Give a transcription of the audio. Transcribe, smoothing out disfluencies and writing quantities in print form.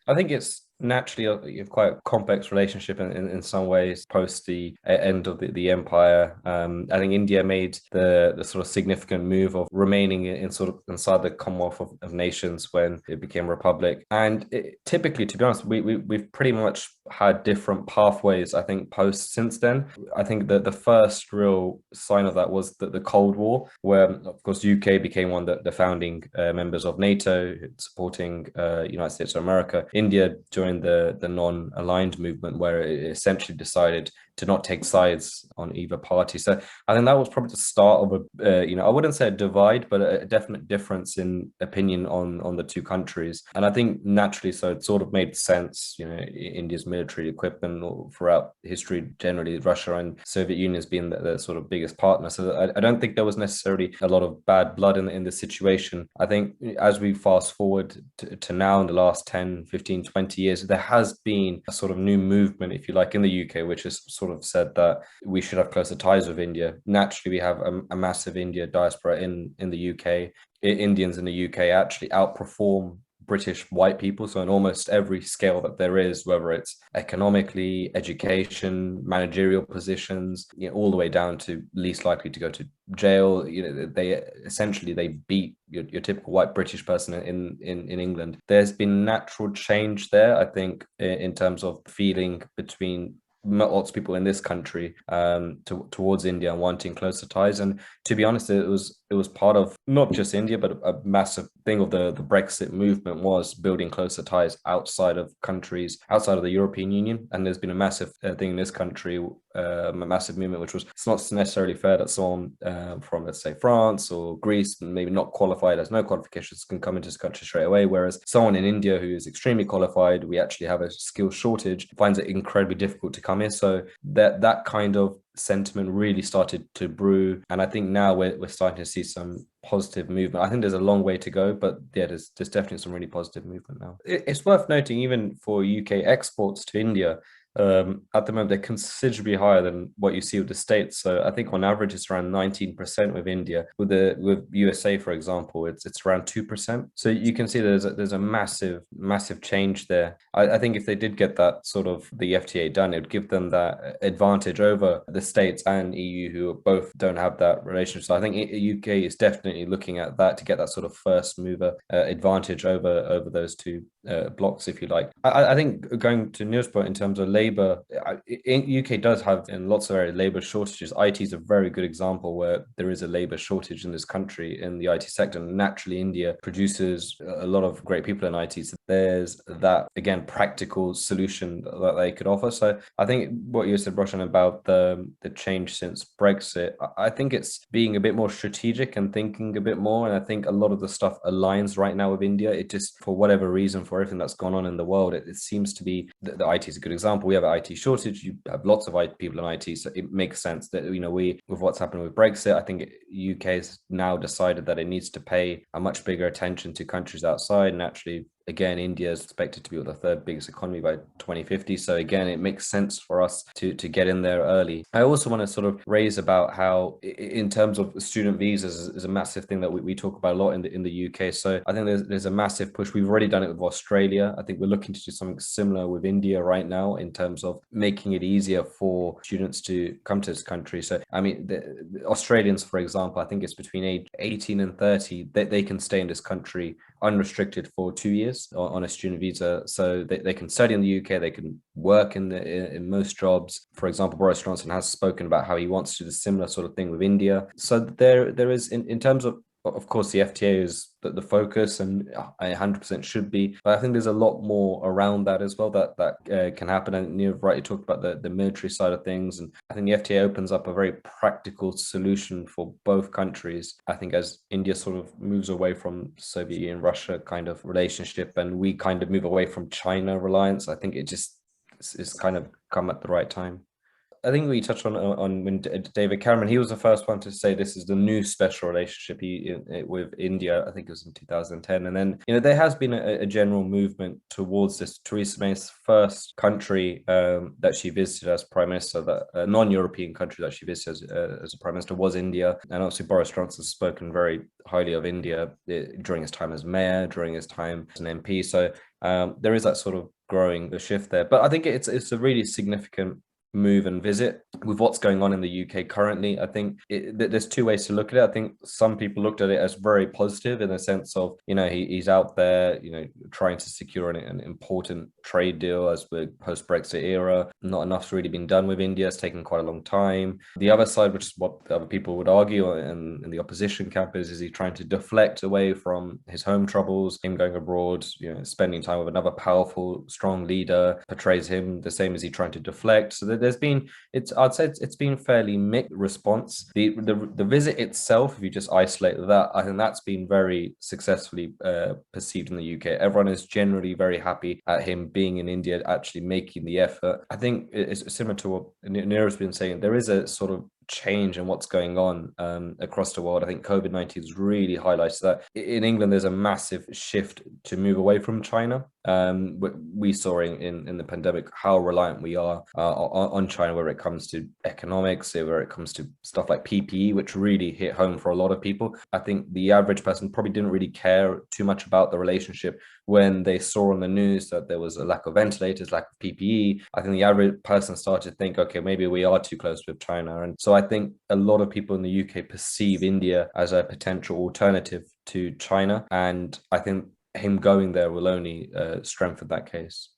I think it's naturally quite a complex relationship in some ways post the end of the empire. I think India made the sort of significant move of remaining in sort of inside the Commonwealth of Nations when it became a republic. And typically, to be honest, we've pretty much had different pathways, I think, post since then. I think that the first real sign of that was the Cold War, where, of course, UK became one of the founding members of NATO, supporting United States of America. India joined the non-aligned movement, where it essentially decided to not take sides on either party. So I think that was probably the start of I wouldn't say a divide, but a definite difference in opinion on the two countries. And I think naturally, so it sort of made sense. India's military equipment throughout history, generally, Russia and Soviet Union has been the sort of biggest partner. So I don't think there was necessarily a lot of bad blood in the situation. I think as we fast forward to now, in the last 10, 15, 20 years, there has been a sort of new movement, if you like, in the UK, which is sort of said that we should have closer ties with India. Naturally, we have a massive India diaspora in the UK. Indians in the UK actually outperform British white people. So in almost every scale that there is, whether it's economically, education, managerial positions, all the way down to least likely to go to jail, they beat your typical white British person in England. There's been natural change there, I think, in terms of feeling between lots of people in this country towards India and wanting closer ties. And to be honest, it was part of not just India, but a massive thing of the Brexit movement was building closer ties outside of countries, outside of the European Union. And there's been a massive thing in this country, a massive movement, which was, it's not necessarily fair that someone from, let's say, France or Greece, maybe not qualified, has no qualifications, can come into this country straight away. Whereas someone in India who is extremely qualified, we actually have a skill shortage, finds it incredibly difficult to come in. So that kind of sentiment really started to brew, and I think now we're starting to see some positive movement. I think there's a long way to go, but yeah, there's definitely some really positive movement now. It's worth noting, even for UK exports to India, at the moment they're considerably higher than what you see with the States. So I think on average it's around 19% with India. With USA, for example, it's around 2%. So you can see there's a massive change there. I think if they did get that sort of the FTA done, it would give them that advantage over the States and EU, who both don't have that relationship. So I think UK is definitely looking at that to get that sort of first mover advantage over those two blocks, if you like. I think, going to Neil's point in terms of labor, UK does have in lots of areas labor shortages. IT is a very good example where there is a labor shortage in this country in the IT sector. And naturally, India produces a lot of great people in IT. So there's that, again, practical solution that they could offer. So I think what you said, Roshan, about the change since Brexit, I think it's being a bit more strategic and thinking a bit more. And I think a lot of the stuff aligns right now with India. It just, for whatever reason, for everything that's gone on in the world, it seems to be the IT is a good example. We have an IT shortage. You have lots of people in IT, so it makes sense that we, with what's happened with Brexit, I think UK has now decided that it needs to pay a much bigger attention to countries outside. Naturally, again, India is expected to be the third biggest economy by 2050. So again, it makes sense for us to get in there early. I also want to sort of raise about how, in terms of student visas, is a massive thing that we talk about a lot in the UK. So I think there's a massive push. We've already done it with Australia. I think we're looking to do something similar with India right now in terms of making it easier for students to come to this country. So I mean, the Australians, for example, I think it's between age 18 and 30, they can stay in this country unrestricted for 2 years on a student visa. So they can study in the UK, they can work in most jobs. For example, Boris Johnson has spoken about how he wants to do the similar sort of thing with India. So there is, in terms of course, the FTA is the focus, and I 100% should be. But I think there's a lot more around that as well that can happen. And you've rightly talked about the military side of things. And I think the FTA opens up a very practical solution for both countries. I think as India sort of moves away from Soviet Union, Russia kind of relationship, and we kind of move away from China reliance, I think it just is kind of come at the right time. I think we touched on when David Cameron, he was the first one to say this is the new special relationship with India. I think it was in 2010. And then, there has been a general movement towards this. Theresa May's first country that she visited as prime minister, that a non-European country that she visited as a prime minister, was India. And obviously Boris Johnson has spoken very highly of India during his time as mayor, during his time as an MP. So There is that sort of growing the shift there. But I think it's a really significant move and visit with what's going on in the UK currently. I think there's two ways to look at it. I think some people looked at it as very positive in the sense of, he's out there, trying to secure an important trade deal as we're post-Brexit era. Not enough's really been done with India. It's taken quite a long time. The other side, which is what the other people would argue in the opposition camp, is he trying to deflect away from his home troubles, him going abroad, spending time with another powerful, strong leader, portrays him the same as he trying to deflect. So there's been, I'd say it's been fairly mixed response. The visit itself, if you just isolate that, I think that's been very successfully perceived in the UK. Everyone is generally very happy at him being in India, actually making the effort. I think it's similar to what Neera's been saying. There is a sort of change in what's going on across the world. I think COVID-19 has really highlighted that. In England, there's a massive shift to move away from China. We saw in the pandemic how reliant we are on China, where it comes to economics, where it comes to stuff like PPE, which really hit home for a lot of people. I think the average person probably didn't really care too much about the relationship when they saw on the news that there was a lack of ventilators, lack of PPE. I think the average person started to think, okay, maybe we are too close with China. And so I think a lot of people in the UK perceive India as a potential alternative to China. And I think him going there will only strengthen that case.